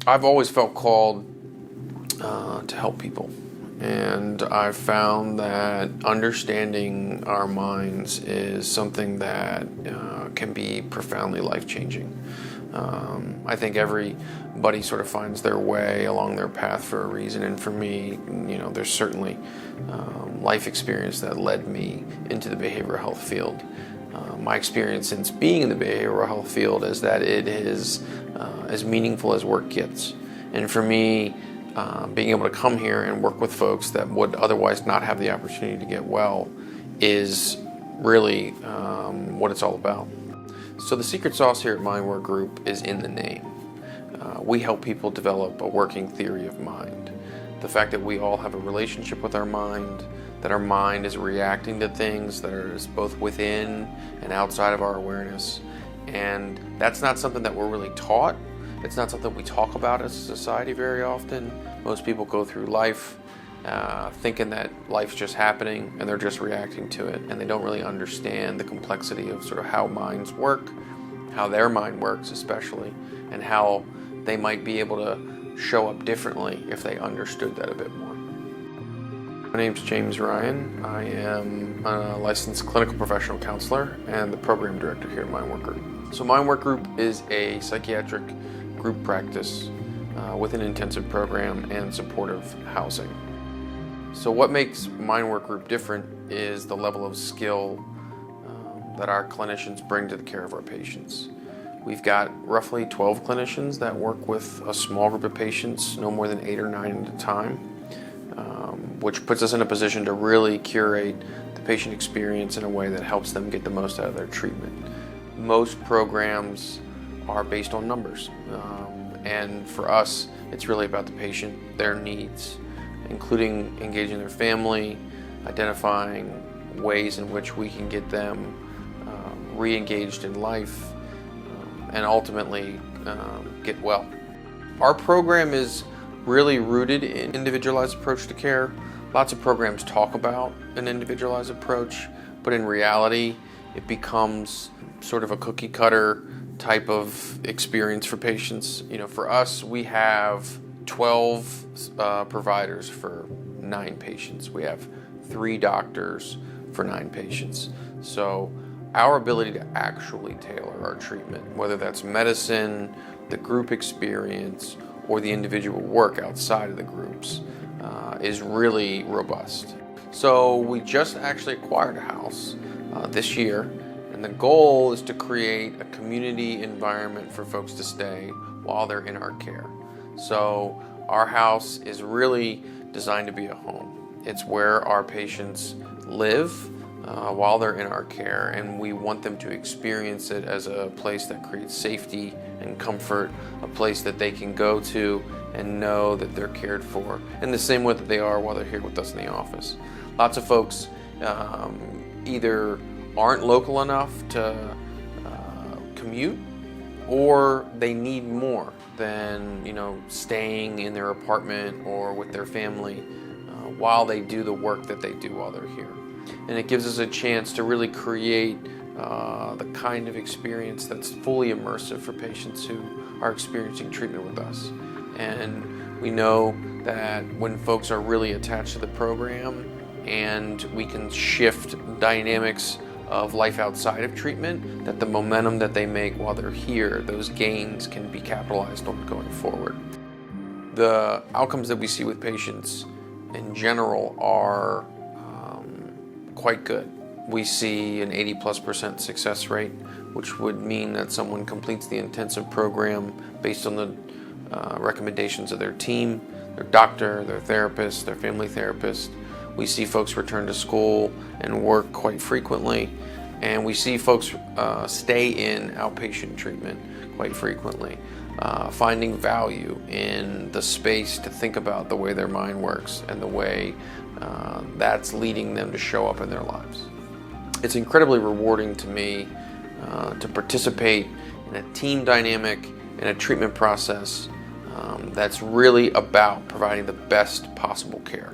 I've always felt called to help people, and I've found that understanding our minds is something that can be profoundly life-changing. I think everybody sort of finds their way along their path for a reason, and for me, there's certainly life experience that led me into the behavioral health field. My experience since being in the behavioral health field is that it is as meaningful as work gets. And for me, being able to come here and work with folks that would otherwise not have the opportunity to get well is really what it's all about. So the secret sauce here at MindWork Group is in the name. We help people develop a working theory of mind. The fact that we all have a relationship with our mind, that our mind is reacting to things that are both within and outside of our awareness. And that's not something that we're really taught. It's not something we talk about as a society very often. Most people go through life thinking that life's just happening and they're just reacting to it, and they don't really understand the complexity of sort of how minds work, how their mind works especially, and how they might be able to show up differently if they understood that a bit more. My name's James Ryan. I am a licensed clinical professional counselor and the program director here at MindWork Group. So MindWork Group is a psychiatric group practice with an intensive program and supportive housing. So what makes MindWork Group different is the level of skill that our clinicians bring to the care of our patients. We've got roughly 12 clinicians that work with a small group of patients, no more than 8 or 9 at a time, which puts us in a position to really curate the patient experience in a way that helps them get the most out of their treatment. Most programs are based on numbers, and for us, it's really about the patient, their needs, including engaging their family, identifying ways in which we can get them re-engaged in life, and ultimately get well. Our program is really rooted in individualized approach to care. Lots of programs talk about an individualized approach, but in reality, it becomes sort of a cookie cutter type of experience for patients. For us, we have 12 providers for 9 patients. We have 3 doctors for 9 patients. So our ability to actually tailor our treatment, whether that's medicine, the group experience, or the individual work outside of the groups, is really robust. So we just actually acquired a house this year, and the goal is to create a community environment for folks to stay while they're in our care. So our house is really designed to be a home. It's where our patients live while they're in our care, and we want them to experience it as a place that creates safety and comfort, a place that they can go to and know that they're cared for in the same way that they are while they're here with us in the office. Lots of folks either aren't local enough to commute, or they need more than staying in their apartment or with their family while they do the work that they do while they're here. And it gives us a chance to really create the kind of experience that's fully immersive for patients who are experiencing treatment with us. And we know that when folks are really attached to the program and we can shift dynamics of life outside of treatment, that the momentum that they make while they're here, those gains can be capitalized on going forward. The outcomes that we see with patients in general are quite good. We see an 80+% success rate, which would mean that someone completes the intensive program based on the recommendations of their team, their doctor, their therapist, their family therapist. We see folks return to school and work quite frequently, and we see folks stay in outpatient treatment quite frequently, finding value in the space to think about the way their mind works and the way that's leading them to show up in their lives. It's incredibly rewarding to me to participate in a team dynamic, in a treatment process that's really about providing the best possible care.